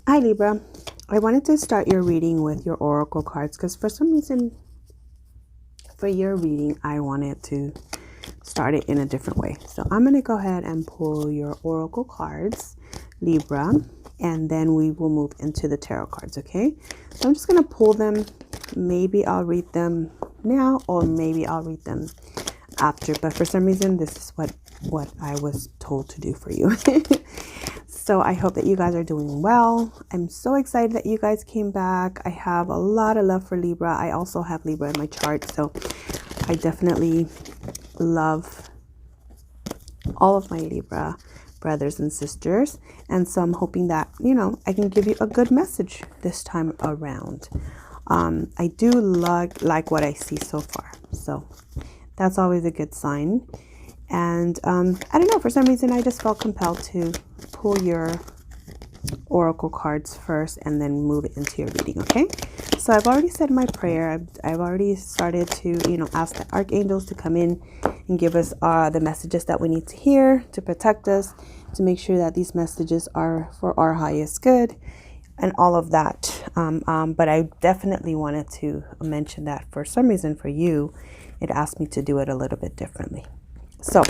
Hi Libra, I wanted to start your reading with your oracle cards because for some reason for your reading I wanted to start it in a different way. So I'm going to go ahead and pull your oracle cards, Libra, and then we will move into the tarot cards, okay? So I'm just going to pull them. Maybe I'll read them now or maybe I'll read them after, but for some reason this is what I was told to do for you. So I hope that you guys are doing well. I'm so excited that you guys came back. I have a lot of love for Libra. I also have Libra in my chart, so I definitely love all of my Libra brothers and sisters. And so I'm hoping that, I can give you a good message this time around. I do like what I see so far. So that's always a good sign. And I don't know, for some reason I just felt compelled to pull your oracle cards first and then move it into your reading, okay? So I've already said my prayer. I've already started to, ask the archangels to come in and give us the messages that we need to hear to protect us, to make sure that these messages are for our highest good and all of that. But I definitely wanted to mention that for some reason for you, it asked me to do it a little bit differently. So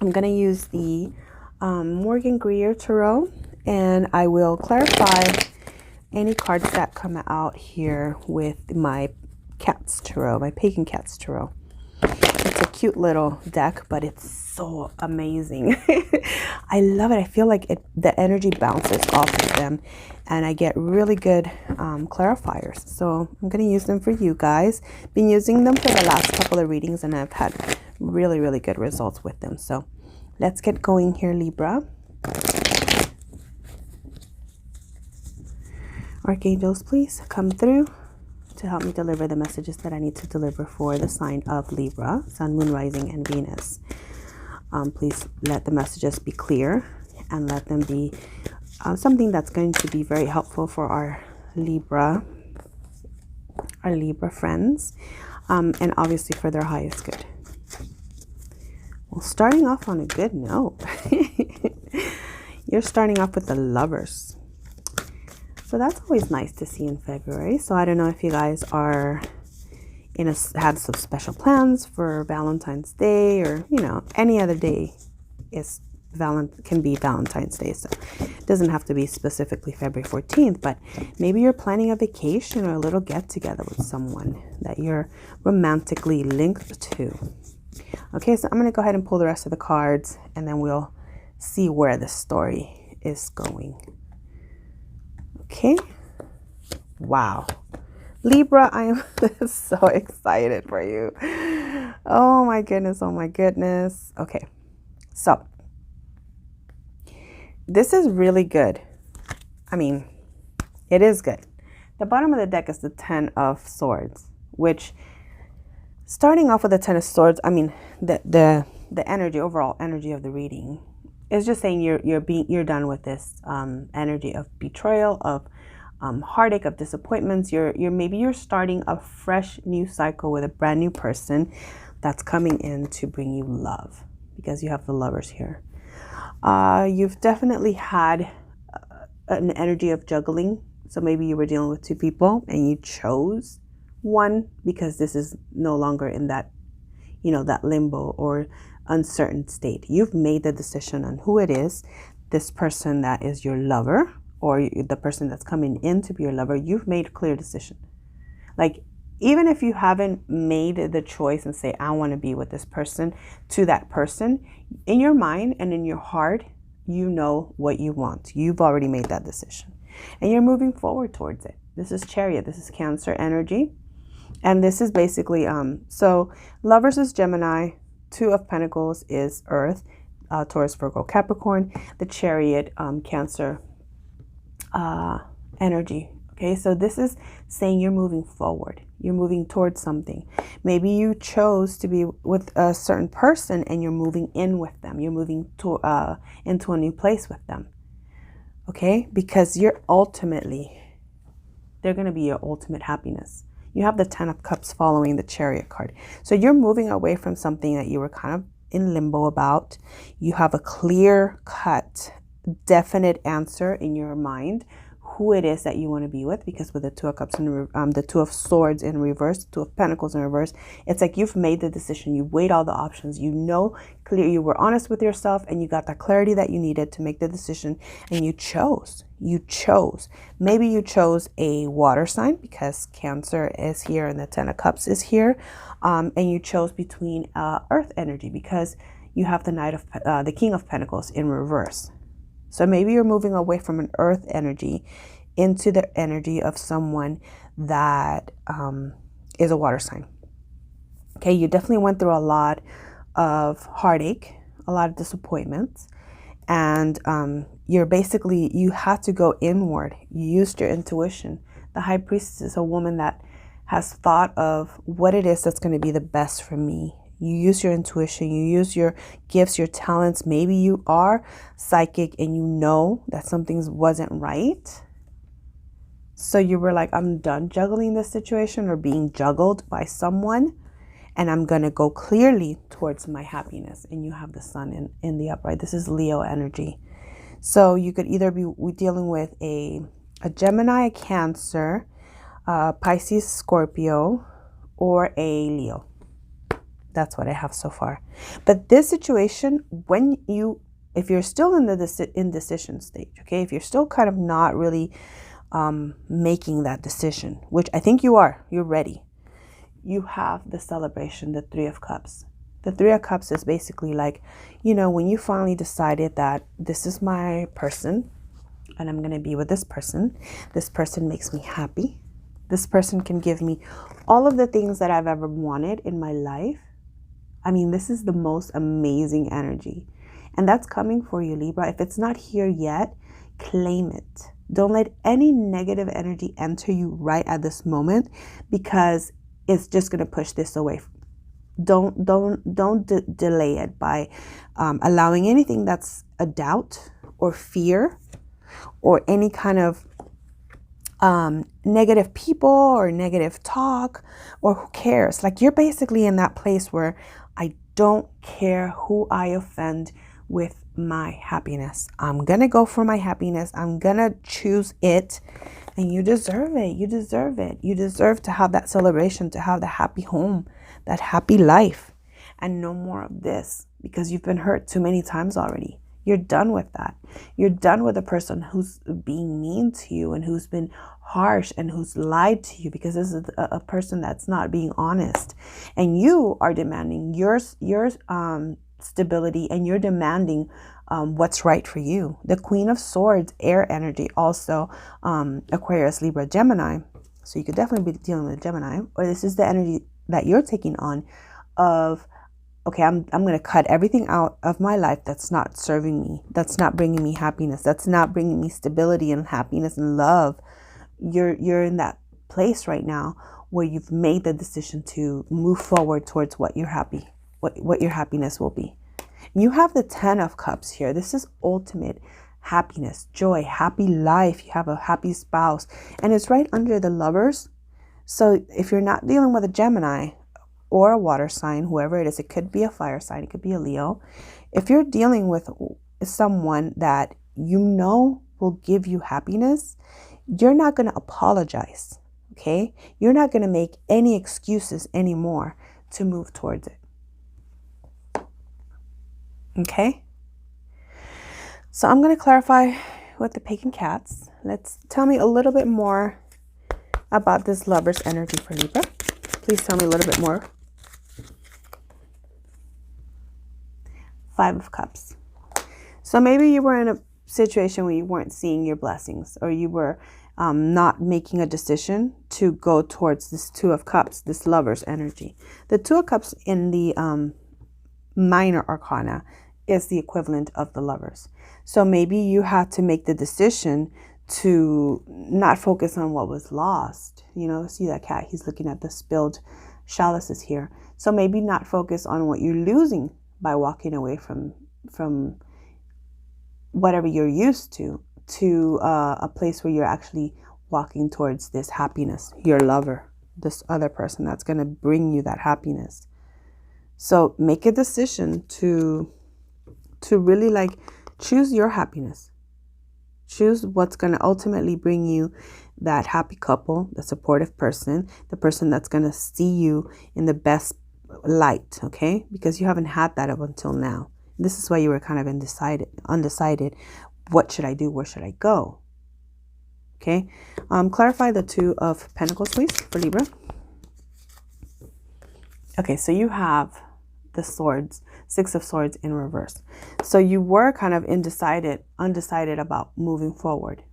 I'm going to use the Morgan Greer Tarot, and I will clarify any cards that come out here with my Cats Tarot, my Pagan Cats Tarot. It's a cute little deck, but it's so amazing. I love it. I feel like the energy bounces off of them, and I get really good clarifiers. So I'm going to use them for you guys. Been using them for the last couple of readings, and I've had really, really good results with them. So let's get going here, Libra. Archangels, please come through to help me deliver the messages that I need to deliver for the sign of Libra, Sun, Moon, Rising, and Venus. Please let the messages be clear and let them be something that's going to be very helpful for our Libra friends, and obviously for their highest good. Well, starting off on a good note, you're starting off with the Lovers. So that's always nice to see in February. So I don't know if you guys are had some special plans for Valentine's Day, or any other day can be Valentine's Day. So it doesn't have to be specifically February 14th, but maybe you're planning a vacation or a little get together with someone that you're romantically linked to. Okay, so I'm going to go ahead and pull the rest of the cards, and then we'll see where the story is going. Okay. Wow. Libra, I am so excited for you. Oh my goodness. Oh my goodness. Okay. So this is really good. I mean, it is good. The bottom of the deck is the 10 of Swords, which, starting off with the 10 of Swords, I mean, the energy, overall energy of the reading is just saying you're done with this energy of betrayal, of heartache, of disappointments. Maybe you're starting a fresh new cycle with a brand new person that's coming in to bring you love, because you have the Lovers here. You've definitely had an energy of juggling. So maybe you were dealing with two people and you chose one because this is no longer in that, that limbo or uncertain state. You've made the decision on who it is, this person that is your lover, or the person that's coming in to be your lover. You've made a clear decision. Like, even if you haven't made the choice and say, I want to be with this person, to that person, in your mind and in your heart, you know what you want. You've already made that decision and you're moving forward towards it. This is Chariot. This is Cancer energy. And this is basically, so Lovers is Gemini, Two of Pentacles is Earth, Taurus, Virgo, Capricorn, the Chariot, Cancer energy. Okay, so this is saying you're moving forward. You're moving towards something. Maybe you chose to be with a certain person and you're moving in with them. You're moving to into a new place with them. Okay, because they're going to be your ultimate happiness. You have the 10 of Cups following the Chariot card. So you're moving away from something that you were kind of in limbo about. You have a clear cut, definite answer in your mind who it is that you want to be with, because with the Two of Cups and the Two of Swords in reverse, Two of Pentacles in reverse, it's like you've made the decision. You weighed all the options. You know, clear. You were honest with yourself, and you got that clarity that you needed to make the decision, and you chose. You chose. Maybe you chose a water sign because Cancer is here and the Ten of Cups is here, and you chose between Earth energy because you have the King of Pentacles in reverse. So maybe you're moving away from an earth energy into the energy of someone that is a water sign. Okay, you definitely went through a lot of heartache, a lot of disappointments, and you had to go inward. You used your intuition. The High Priestess is a woman that has thought of what it is that's going to be the best for me. You use your intuition, you use your gifts, your talents. Maybe you are psychic and you know that something wasn't right. So you were like, I'm done juggling this situation or being juggled by someone, and I'm going to go clearly towards my happiness. And you have the Sun in the upright. This is Leo energy. So you could either be dealing with a Gemini, a Cancer, Pisces, Scorpio, or a Leo. That's what I have so far. But this situation, if you're still in the indecision stage, okay, if you're still kind of not really making that decision, which I think you are, you're ready. You have the celebration, the Three of Cups. The Three of Cups is basically like, when you finally decided that this is my person and I'm going to be with this person. This person makes me happy. This person can give me all of the things that I've ever wanted in my life. I mean, this is the most amazing energy. And that's coming for you, Libra. If it's not here yet, claim it. Don't let any negative energy enter you right at this moment, because it's just going to push this away. Don't delay it by allowing anything that's a doubt or fear or any kind of negative people or negative talk, or who cares? Like, you're basically in that place where I don't care who I offend with my happiness. I'm going to go for my happiness. I'm going to choose it. And you deserve it. You deserve it. You deserve to have that celebration, to have the happy home, that happy life, and no more of this, because you've been hurt too many times already. You're done with that. You're done with a person who's being mean to you and who's been harsh and who's lied to you, because this is a person that's not being honest. And you are demanding your stability, and you're demanding what's right for you. The Queen of Swords, air energy, also Aquarius, Libra, Gemini. So you could definitely be dealing with Gemini, or this is the energy that you're taking on of, okay, I'm going to cut everything out of my life that's not serving me, that's not bringing me happiness, that's not bringing me stability and happiness and love. You're in that place right now where you've made the decision to move forward towards what your happiness will be. You have the Ten of Cups here. This is ultimate happiness, joy, happy life. You have a happy spouse, and it's right under the Lovers. So if you're not dealing with a Gemini or a water sign, whoever it is, it could be a fire sign, it could be a Leo. If you're dealing with someone that you know will give you happiness, you're not going to apologize, okay? You're not going to make any excuses anymore to move towards it, okay? So I'm going to clarify with the Pagan Cats. Let's tell me a little bit more about this Lover's energy for Libra. Please tell me a little bit more. Five of Cups. So maybe you were in a situation where you weren't seeing your blessings, or you were not making a decision to go towards this Two of Cups, this Lover's energy. The Two of Cups in the minor arcana is the equivalent of the Lovers. So maybe you had to make the decision to not focus on what was lost. See that cat? He's looking at the spilled chalices here. So maybe not focus on what you're losing by walking away from whatever you're used to a place where you're actually walking towards this happiness, your lover, this other person that's going to bring you that happiness. So make a decision to really choose your happiness. Choose what's going to ultimately bring you that happy couple, the supportive person, the person that's going to see you in the best light, okay? Because you haven't had that up until now. This is why you were kind of undecided. What should I do? Where should I go? Okay. Clarify the Two of Pentacles, please, for Libra. Okay, so you have the Swords, Six of Swords in reverse. So you were kind of undecided about moving forward.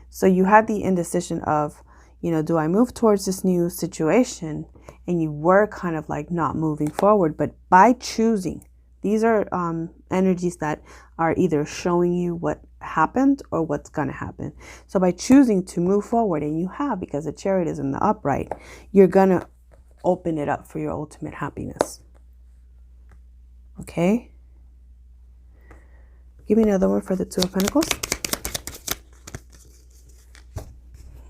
So you had the indecision of, do I move towards this new situation? And you were kind of like not moving forward, but by choosing, these are energies that are either showing you what happened or what's going to happen. So by choosing to move forward, and you have, because the Chariot is in the upright, you're going to open it up for your ultimate happiness. Okay. Give me another one for the Two of Pentacles.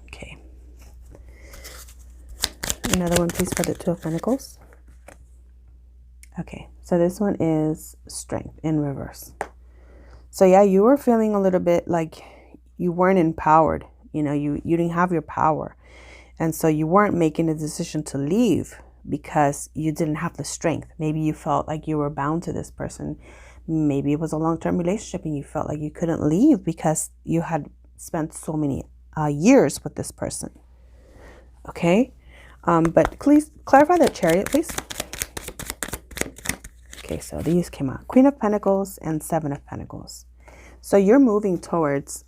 Okay. Another one, please, for the Two of Pentacles. Okay, so this one is Strength in reverse. So yeah, you were feeling a little bit like you weren't empowered. You didn't have your power. And so you weren't making a decision to leave because you didn't have the strength. Maybe you felt like you were bound to this person. Maybe it was a long-term relationship and you felt like you couldn't leave because you had spent so many years with this person. Okay, but please clarify the Chariot, please. Okay, so these came out. Queen of Pentacles and Seven of Pentacles. So you're moving towards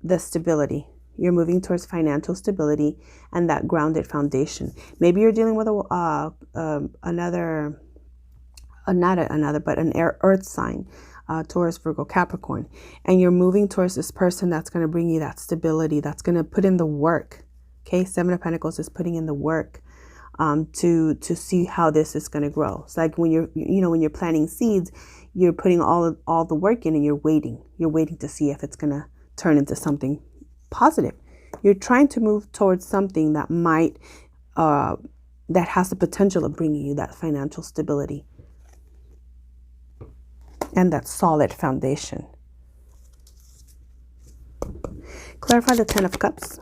the stability. You're moving towards financial stability and that grounded foundation. Maybe you're dealing with an earth sign, Taurus, Virgo, Capricorn. And you're moving towards this person that's going to bring you that stability, that's going to put in the work. Okay, Seven of Pentacles is putting in the work. To see how this is going to grow. It's like when you're planting seeds, you're putting all the work in and you're waiting to see if it's going to turn into something positive. You're trying to move towards something that might, that has the potential of bringing you that financial stability and that solid foundation. Clarify the Ten of Cups.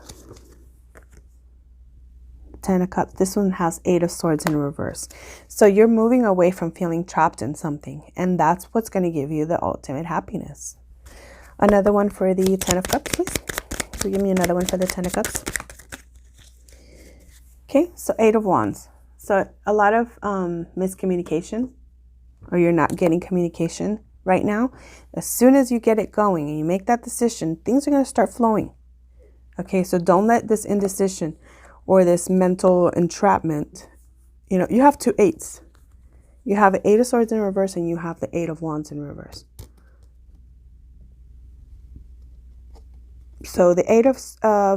Ten of Cups. This one has Eight of Swords in reverse. So you're moving away from feeling trapped in something, and that's what's going to give you the ultimate happiness. Another one for the Ten of Cups, please. So give me another one for the Ten of Cups. Okay, so Eight of Wands. So a lot of miscommunication, or you're not getting communication right now. As soon as you get it going and you make that decision, things are going to start flowing. Okay, so don't let this indecision or this mental entrapment, you have two eights. You have the Eight of Swords in reverse and you have the Eight of Wands in reverse. So the Eight of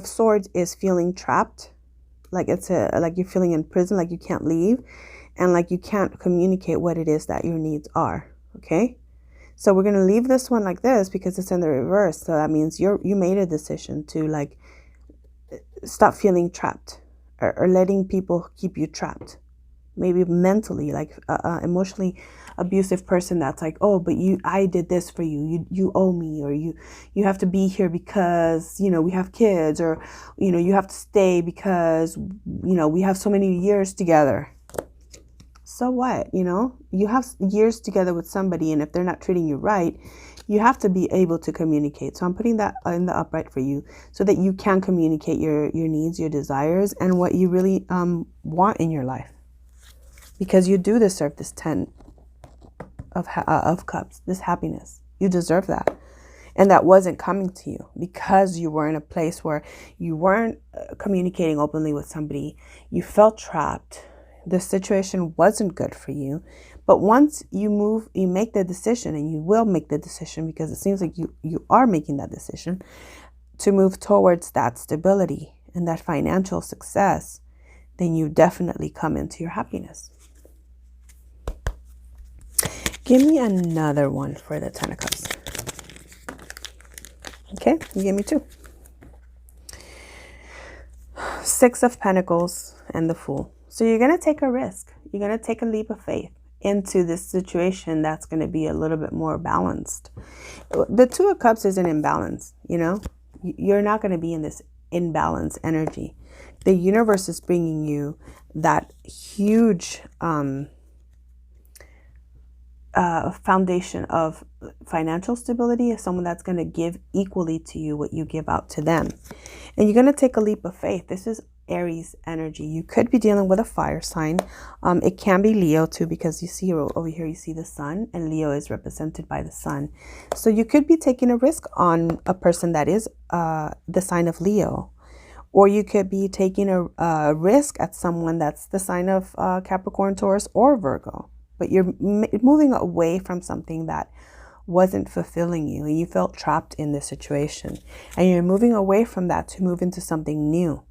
Swords is feeling trapped, like like you're feeling in prison, like you can't leave, and like you can't communicate what it is that your needs are. Okay, so we're gonna leave this one like this because it's in the reverse. So that means you made a decision to like stop feeling trapped or letting people keep you trapped. Maybe mentally, like emotionally abusive person that's like, oh, but I did this for you. You owe me, or you have to be here because, we have kids, or, you have to stay because, we have so many years together. So what? You have years together with somebody, and if they're not treating you right, you have to be able to communicate. So I'm putting that in the upright for you so that you can communicate your needs, your desires, and what you really want in your life. Because you do deserve this 10 of Cups, this happiness. You deserve that. And that wasn't coming to you because you were in a place where you weren't communicating openly with somebody. You felt trapped. The situation wasn't good for you. But once you make the decision, and you will make the decision because it seems like you are making that decision to move towards that stability and that financial success, then you definitely come into your happiness. Give me another one for the Ten of Cups. Okay, you gave me two. Six of Pentacles and the Fool. So you're going to take a risk. You're going to take a leap of faith into this situation that's going to be a little bit more balanced. The Two of Cups is an imbalance, you know. You're not going to be in this imbalance energy. The universe is bringing you that huge foundation of financial stability, is someone that's going to give equally to you what you give out to them. And you're going to take a leap of faith. This is Aries energy. You could be dealing with a fire sign. It can be Leo too, because you see over here, you see the sun, and Leo is represented by the sun. So you could be taking a risk on a person that is the sign of Leo. Or you could be taking a risk at someone that's the sign of Capricorn, Taurus, or Virgo. But you're moving away from something that wasn't fulfilling you, and you felt trapped in this situation. And you're moving away from that to move into something new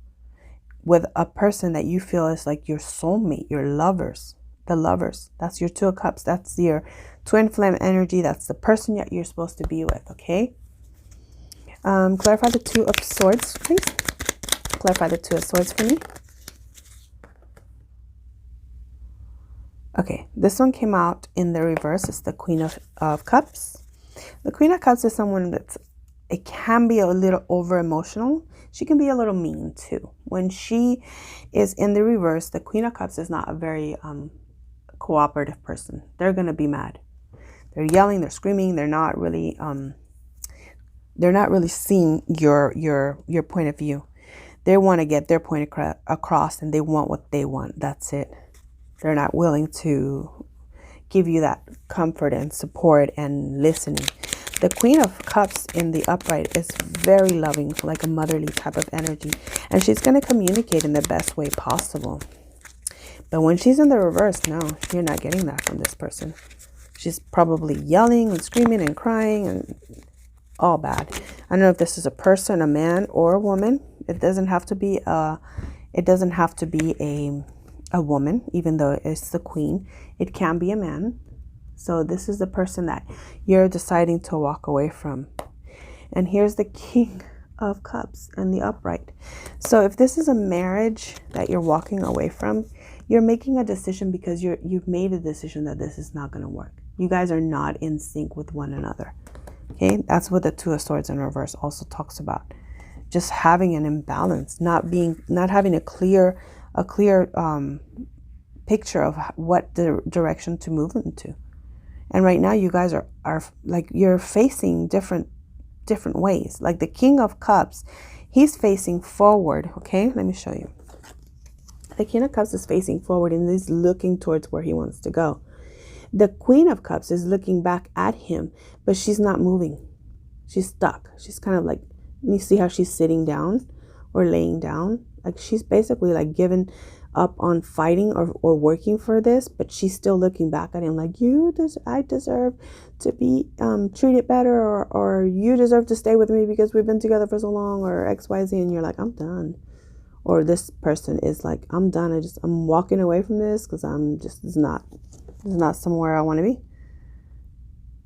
with a person that you feel is like your soulmate, your lovers, the lovers. That's your Two of Cups. That's your twin flame energy. That's the person that you're supposed to be with, okay? Clarify the Two of Swords, please. Clarify the Two of Swords for me. Okay, this one came out in the reverse. It's the Queen of Cups. The Queen of Cups is someone that's, it can be a little over emotional. She can be a little mean too. When she is in the reverse, the Queen of Cups is not a very cooperative person. They're going to be mad. They're yelling, they're screaming, they're not really seeing your point of view. They want to get their point across, and they want what they want. That's it. They're not willing to give you that comfort and support and listening. The Queen of Cups in the upright is very loving, like a motherly type of energy. And she's going to communicate in the best way possible. But when she's in the reverse, no, you're not getting that from this person. She's probably yelling and screaming and crying and all bad. I don't know if this is a person, a man, or a woman. It doesn't have to be a woman, even though it's the queen. It can be a man. So this is the person that you're deciding to walk away from. And here's the King of Cups in the upright. So if this is a marriage that you're walking away from, you're making a decision because you've made a decision that this is not going to work. You guys are not in sync with one another. Okay, that's what the Two of Swords in reverse also talks about. Just having an imbalance, not having a clear picture of what the direction to move into. And right now you guys are like, you're facing different ways. Like the King of Cups, he's facing forward. Okay, let me show you. The King of Cups is facing forward and he's looking towards where he wants to go. The Queen of Cups is looking back at him, but she's not moving. She's stuck. She's kind of like, you see how she's sitting down or laying down? Like she's basically like given up on fighting or working for this, but she's still looking back at him like, I deserve to be treated better, or you deserve to stay with me because we've been together for so long, or XYZ. And you're like, I'm done. Or this person is like, I'm done. I'm walking away from this because it's not somewhere I want to be.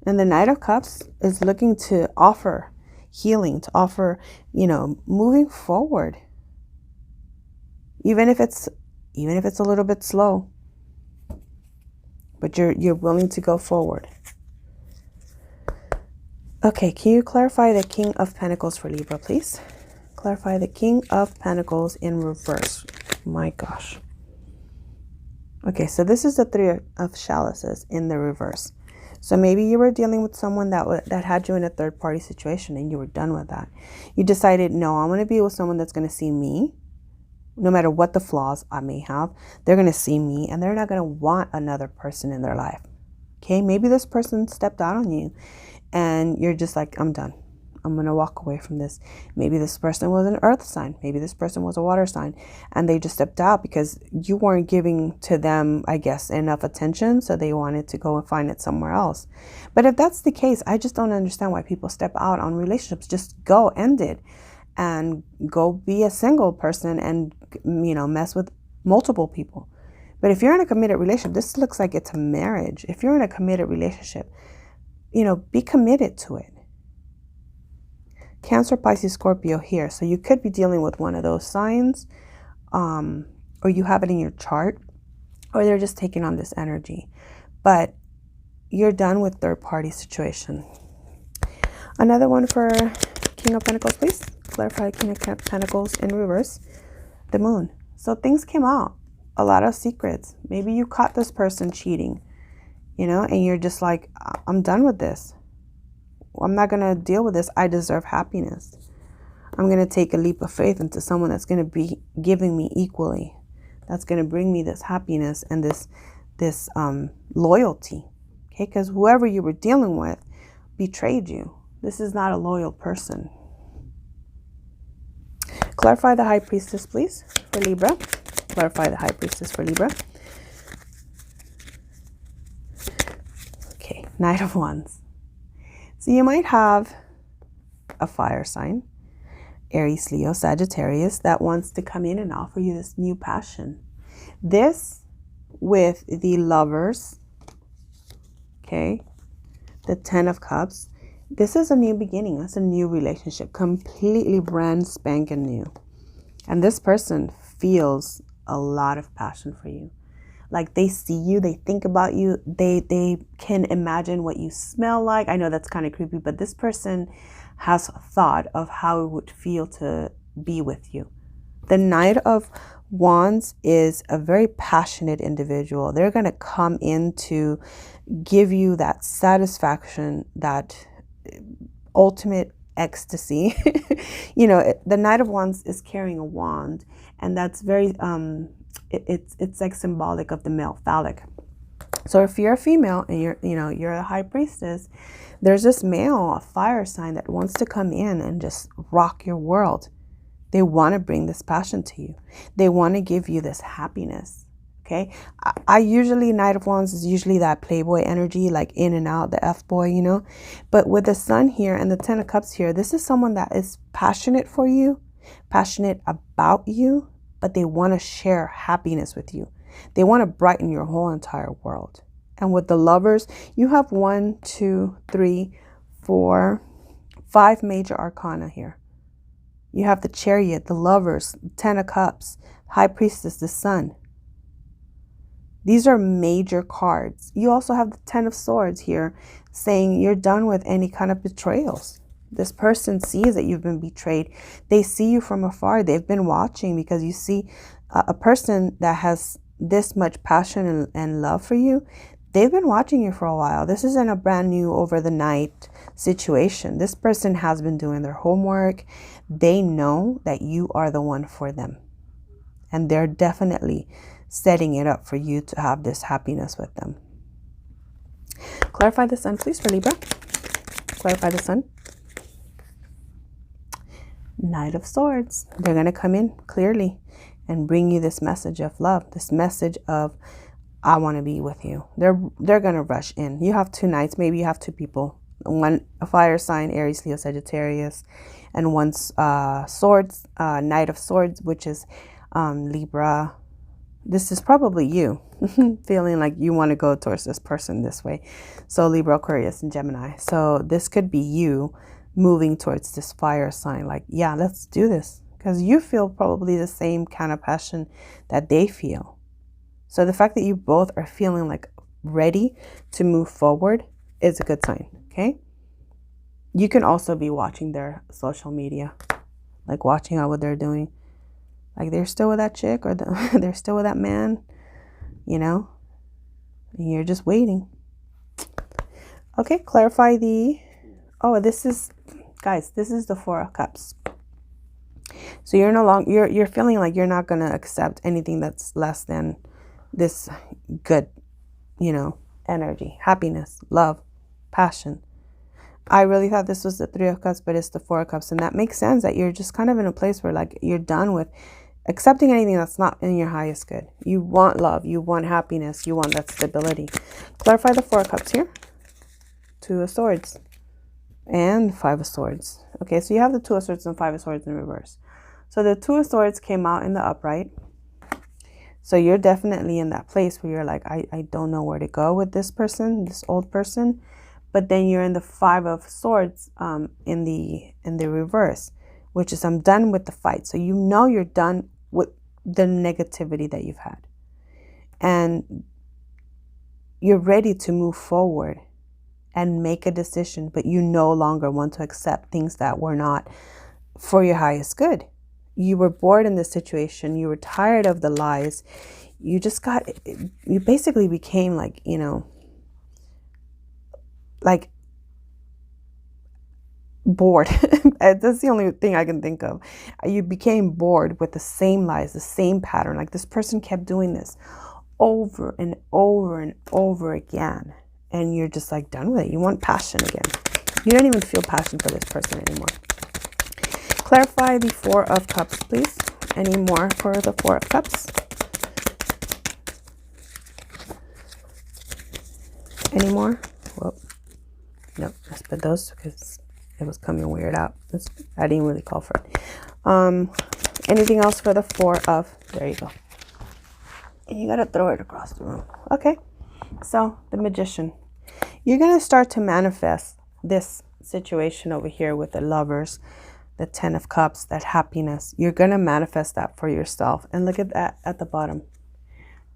And the Knight of Cups is looking to offer healing, to offer, moving forward. Even if it's a little bit slow, but you're willing to go forward. Okay, can you clarify the King of Pentacles for Libra, please? Clarify the King of Pentacles in reverse. My gosh. Okay, so this is the Three of Chalices in the reverse. So maybe you were dealing with someone that had you in a third-party situation and you were done with that. You decided, no, I'm going to be with someone that's going to see me. No matter what the flaws I may have, they're going to see me and they're not going to want another person in their life. Okay, maybe this person stepped out on you and you're just like, I'm done. I'm going to walk away from this. Maybe this person was an earth sign. Maybe this person was a water sign. And they just stepped out because you weren't giving to them, I guess, enough attention. So they wanted to go and find it somewhere else. But if that's the case, I just don't understand why people step out on relationships. Just go, end it. And go be a single person and, mess with multiple people. But if you're in a committed relationship, this looks like it's a marriage. If you're in a committed relationship, be committed to it. Cancer, Pisces, Scorpio here. So you could be dealing with one of those signs, or you have it in your chart, or they're just taking on this energy. but you're done with third-party situation. Another one for King of Pentacles, please. Clarify King of Pentacles in reverse. The Moon. So things came out. A lot of secrets. Maybe you caught this person cheating, and you're just like, I'm done with this. I'm not going to deal with this. I deserve happiness. I'm going to take a leap of faith into someone that's going to be giving me equally. That's going to bring me this happiness and this loyalty. Okay, because whoever you were dealing with betrayed you. This is not a loyal person. Clarify the High Priestess, please, for Libra. Clarify the High Priestess for Libra. Okay, Knight of Wands. So you might have a fire sign, Aries, Leo, Sagittarius, that wants to come in and offer you this new passion. This with the Lovers, okay, the Ten of Cups. This is a new beginning. It's a new relationship, completely brand spanking new. And this person feels a lot of passion for you. Like they see you, they think about you, they can imagine what you smell like. I know that's kind of creepy, but this person has thought of how it would feel to be with you. The Knight of Wands is a very passionate individual. They're going to come in to give you that satisfaction, that ultimate ecstasy. The Knight of Wands is carrying a wand, and that's very it's like symbolic of the male phallic. So if you're a female and you're a High Priestess, there's this male, a fire sign, that wants to come in and just rock your world. They want to bring this passion to you. They want to give you this happiness. Okay. I usually, Knight of Wands is usually that playboy energy, like in and out, the F-boy, But with the Sun here and the Ten of Cups here, this is someone that is passionate for you, passionate about you, but they want to share happiness with you. They want to brighten your whole entire world. And with the Lovers, you have 1, 2, 3, 4, 5 major arcana here. You have the Chariot, the Lovers, Ten of Cups, High Priestess, the Sun. These are major cards. You also have the Ten of Swords here, saying you're done with any kind of betrayals. This person sees that you've been betrayed. They see you from afar. They've been watching, because you see a person that has this much passion and love for you. They've been watching you for a while. This isn't a brand new over the night situation. This person has been doing their homework. They know that you are the one for them. And they're definitely setting it up for you to have this happiness with them. Clarify the Sun, please, for Libra. Clarify the Sun. Knight of Swords. They're going to come in clearly and bring you this message of love, this message of, I want to be with you. They're going to rush in. You have 2 knights. Maybe you have 2 people. One, a fire sign, Aries, Leo, Sagittarius, and one's swords, Knight of Swords, which is Libra. This is probably you feeling like you want to go towards this person this way. So Libra, Aquarius, and Gemini. So this could be you moving towards this fire sign. Like, yeah, let's do this. Because you feel probably the same kind of passion that they feel. So the fact that you both are feeling like ready to move forward is a good sign. Okay. You can also be watching their social media, like watching out what they're doing. Like they're still with that chick, or they're still with that man, and you're just waiting. Okay, clarify the, this is, guys, this is the 4 of Cups. So you're no longer, you're feeling like you're not going to accept anything that's less than this good, energy, happiness, love, passion. I really thought this was the 3 of Cups, but it's the 4 of Cups. And that makes sense, that you're just kind of in a place where like you're done with accepting anything that's not in your highest good. You want love. You want happiness. You want that stability. Clarify the 4 of Cups here. 2 of Swords. And 5 of Swords. Okay, so you have the 2 of Swords and 5 of Swords in reverse. So the 2 of Swords came out in the upright. So you're definitely in that place where you're like, I don't know where to go with this person, this old person. But then you're in the 5 of Swords in the reverse, which is I'm done with the fight. So you're done with the negativity that you've had. And you're ready to move forward and make a decision, but you no longer want to accept things that were not for your highest good. You were bored in this situation. You were tired of the lies. You basically became like, like bored. That's the only thing I can think of. You became bored with the same lies, the same pattern. Like this person kept doing this over and over and over again. And you're just like done with it. You want passion again. You don't even feel passion for this person anymore. Clarify the Four of Cups, please. Any more for the Four of Cups? Any more? Well, nope. Let's put those because it was coming weird out. I didn't really call for it. Anything else for the Four of? There you go. And you got to throw it across the room. Okay. So the Magician. You're going to start to manifest this situation over here with the Lovers, the Ten of Cups, that happiness. You're going to manifest that for yourself. And look at that at the bottom.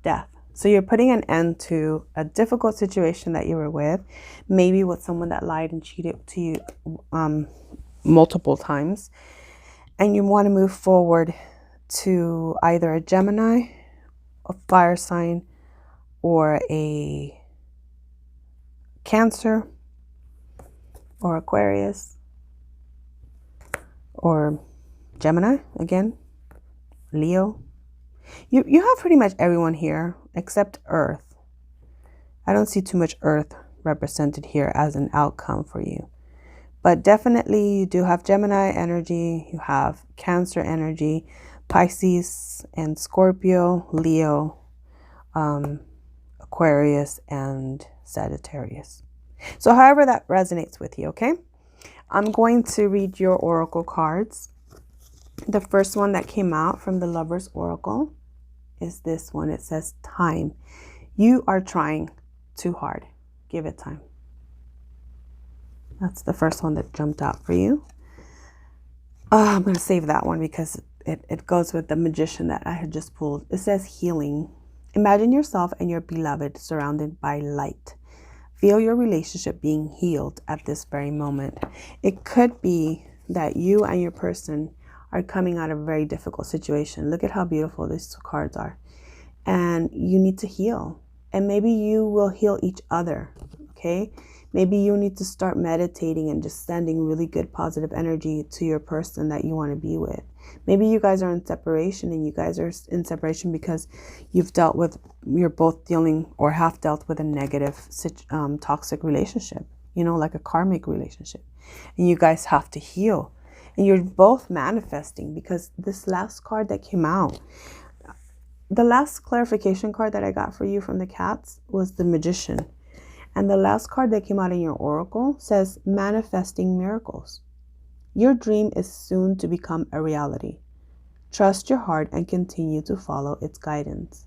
Death. So you're putting an end to a difficult situation that you were with, maybe with someone that lied and cheated to you multiple times. And you want to move forward to either a Gemini, a fire sign, or a Cancer, or Aquarius, or Gemini again, Leo. You have pretty much everyone here except Earth. I don't see too much Earth represented here as an outcome for you. But definitely you do have Gemini energy, you have Cancer energy, Pisces and Scorpio, Leo, Aquarius, and Sagittarius. So however that resonates with you, okay? I'm going to read your oracle cards. The first one that came out from the Lovers Oracle is this one. It says time. You are trying too hard. Give it time. That's the first one that jumped out for you. I'm going to save that one because it goes with the Magician that I had just pulled. It says healing. Imagine yourself and your beloved surrounded by light. Feel your relationship being healed at this very moment. It could be that you and your person are coming out of a very difficult situation. Look at how beautiful these two cards are. And you need to heal. And maybe you will heal each other, okay? Maybe you need to start meditating and just sending really good positive energy to your person that you want to be with. Maybe you guys are in separation and you guys are in separation because you're both dealing or have dealt with a negative, toxic relationship, like a karmic relationship. And you guys have to heal. And you're both manifesting because this last card that came out, the last clarification card that I got for you from the cats was the Magician. And the last card that came out in your oracle says manifesting miracles. Your dream is soon to become a reality. Trust your heart and continue to follow its guidance.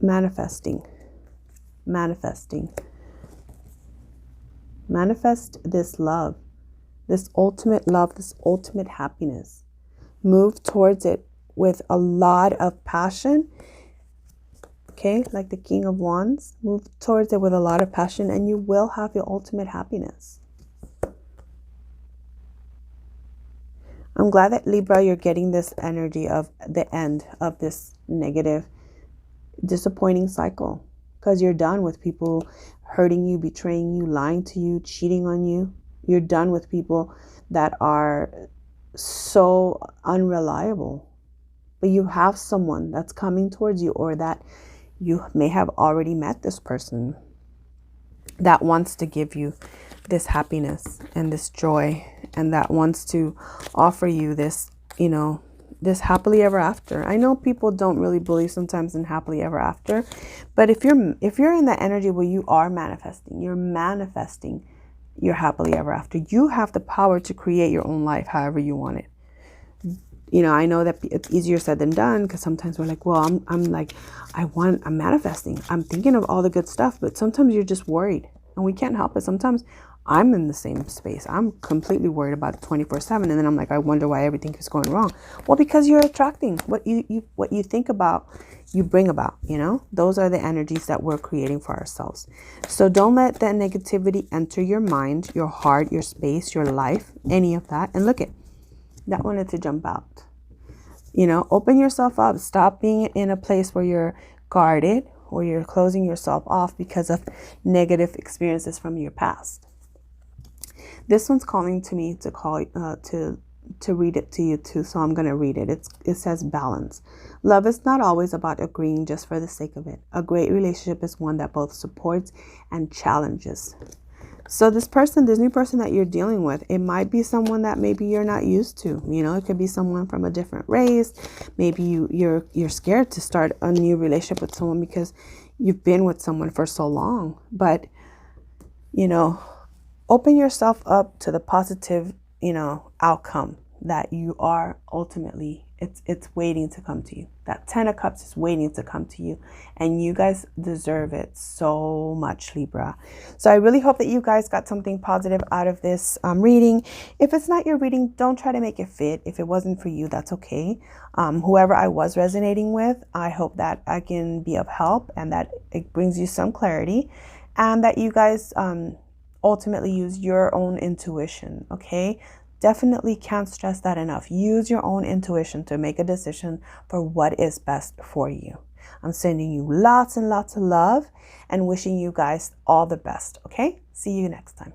Manifesting. Manifesting. Manifest this love, this ultimate love, this ultimate happiness. Move towards it with a lot of passion. Okay, like the King of Wands. Move towards it with a lot of passion and you will have your ultimate happiness. I'm glad that Libra, you're getting this energy of the end of this negative, disappointing cycle. Because you're done with people hurting you, betraying you, lying to you, cheating on you. You're done with people that are so unreliable. But you have someone that's coming towards you, or that you may have already met this person that wants to give you this happiness and this joy, and that wants to offer you this, this happily ever after. I know people don't really believe sometimes in happily ever after, but if you're in that energy where you are manifesting, you're manifesting your happily ever after. You have the power to create your own life however you want it. I know that it's easier said than done, because sometimes we're like, well, I'm manifesting. I'm thinking of all the good stuff, but sometimes you're just worried and we can't help it. Sometimes I'm in the same space. I'm completely worried about it 24/7. And then I'm like, I wonder why everything is going wrong. Well, because you're attracting what you think about, you bring about, you know? Those are the energies that we're creating for ourselves. So don't let that negativity enter your mind, your heart, your space, your life, any of that. And look at that, wanted to jump out. You know, open yourself up. Stop being in a place where you're guarded or you're closing yourself off because of negative experiences from your past. This one's calling to me to call to read it to you too, so I'm going to read it. It says balance. Love is not always about agreeing just for the sake of it. A great relationship is one that both supports and challenges. So this new person that you're dealing with, it might be someone that maybe you're not used to. You know, it could be someone from a different race. Maybe you're scared to start a new relationship with someone because you've been with someone for so long. But, you know, open yourself up to the positive, outcome that you are ultimately, it's waiting to come to you. That 10 of Cups is waiting to come to you, and you guys deserve it so much, Libra. So I really hope that you guys got something positive out of this reading. If it's not your reading, don't try to make it fit. If it wasn't for you, that's okay. Whoever I was resonating with, I hope that I can be of help and that it brings you some clarity, and that you guys ultimately use your own intuition. Okay, definitely can't stress that enough. Use your own intuition to make a decision for what is best for you. I'm sending you lots and lots of love and wishing you guys all the best. Okay, see you next time.